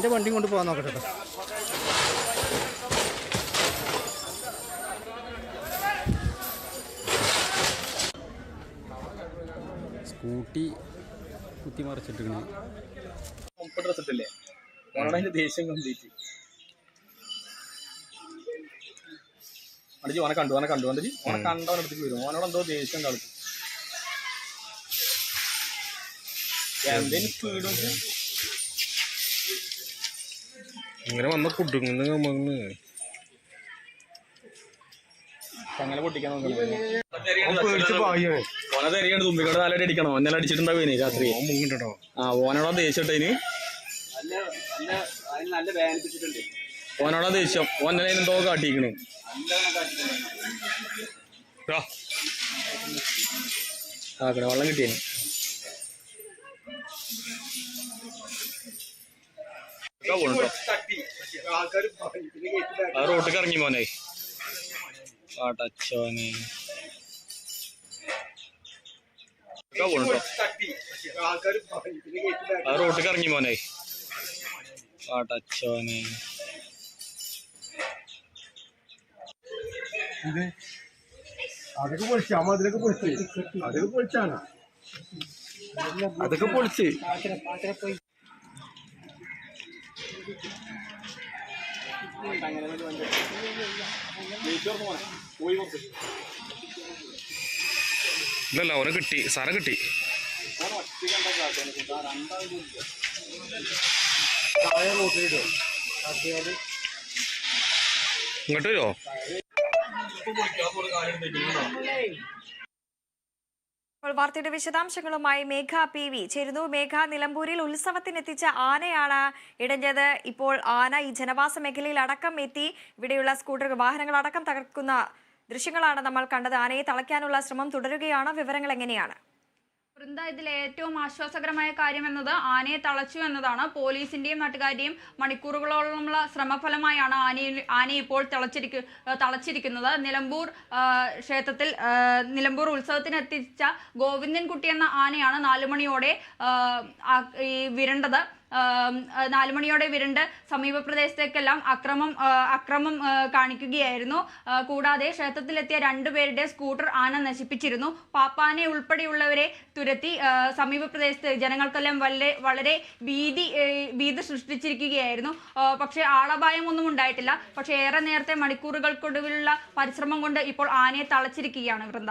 എൻ്റെ വണ്ടിയും കൊണ്ട് പോകാൻ നോക്കട്ടെ കേട്ടോ. സ്കൂട്ടി കുത്തി മറിച്ചിട്ടിരിക്കണേ. ദേഷ്യം കണ്ടിട്ട് അടിച്ച് ഓനെ കണ്ടു കണ്ടിട്ട് ഓനെ കണ്ടവനടുത്തേക്ക് വരും. ഓനോട് എന്തോ ദേഷ്യം കളിച്ചു. ഇങ്ങനെ വന്ന കുടുങ്ങുന്ന അങ്ങനെ പൊട്ടിക്കാൻ ഓനെ തെരിയാണ്. തുമ്പിക്കോട് നാലടി അടിക്കണം. ഒന്നല്ല അടിച്ചിട്ടുണ്ടാവും ഇനി രാത്രി. ഓനോടാ ദേഷ്യം ഇട്ടതിന്. ഓനോടാ ദേഷ്യം. ഓനെ എന്തോ കാട്ടിക്കണ്. ആക്കണേ വെള്ളം കിട്ടിയേന്. ആ റോട്ടിക്ക് ഇറങ്ങി മോനെ. പാട്ടച്ചോനെ ആ റോട്ടിക്ക് ഇറങ്ങി മോനെ. പാട്ടച്ചോനെ അതൊക്കെ പൊളിച്ചു. അമ്മ അതിലൊക്കെ പൊളിച്ച്. അതൊക്കെ പൊളിച്ചാണ്. അതൊക്കെ പൊളിച്ച്. ഇല്ലല്ല ഓനെ കിട്ടി. സാറെ കിട്ടി. ഇങ്ങോട്ട് വരുമോ? വാർത്തയുടെ വിശദാംശങ്ങളുമായി മേഘ PV ചേരുന്നു. മേഘ, നിലമ്പൂരിൽ ഉത്സവത്തിനെത്തിച്ച ആനയാണ് ഇടഞ്ഞത്. ഇപ്പോൾ ആന ഈ ജനവാസ മേഖലയിൽ അടക്കം എത്തി. ഇവിടെയുള്ള സ്കൂട്ടർ വാഹനങ്ങളടക്കം തകർക്കുന്ന ദൃശ്യങ്ങളാണ് നമ്മൾ കണ്ടത്. ആനയെ തളയ്ക്കാനുള്ള ശ്രമം തുടരുകയാണ്. വിവരങ്ങൾ എങ്ങനെയാണ്? വൃന്ദ, ഇതിൽ ഏറ്റവും ആശ്വാസകരമായ കാര്യം എന്നത് ആനയെ തളച്ചു എന്നതാണ്. പോലീസിന്റെയും നാട്ടുകാരുടെയും മണിക്കൂറുകളോളമുള്ള ശ്രമഫലമായാണ് ആനയെ ഇപ്പോൾ തളച്ചിരിക്കുന്നത്. നിലമ്പൂർ ക്ഷേത്രത്തിൽ നിലമ്പൂർ ഉത്സവത്തിനെത്തിച്ച ഗോവിന്ദൻകുട്ടി എന്ന ആനയാണ് 4 മണിയോടെ വിരണ്ടത്. 4 മണിയോടെ വിരണ്ട് സമീപ പ്രദേശത്തേക്കെല്ലാം അക്രമം കാണിക്കുകയായിരുന്നു. കൂടാതെ ക്ഷേത്രത്തിലെത്തിയ 2 പേരുടെ സ്കൂട്ടർ ആന നശിപ്പിച്ചിരുന്നു. പാപ്പാനെ ഉൾപ്പെടെയുള്ളവരെ തുരത്തി സമീപ പ്രദേശത്ത് ജനങ്ങൾക്കെല്ലാം വളരെ ഭീതി സൃഷ്ടിച്ചിരിക്കുകയായിരുന്നു. പക്ഷേ ആളപായമൊന്നും ഉണ്ടായിട്ടില്ല. പക്ഷേ ഏറെ നേരത്തെ മണിക്കൂറുകൾക്കൊടുവിലുള്ള പരിശ്രമം കൊണ്ട് ഇപ്പോൾ ആനയെ തളച്ചിരിക്കുകയാണ് വൃന്ദ.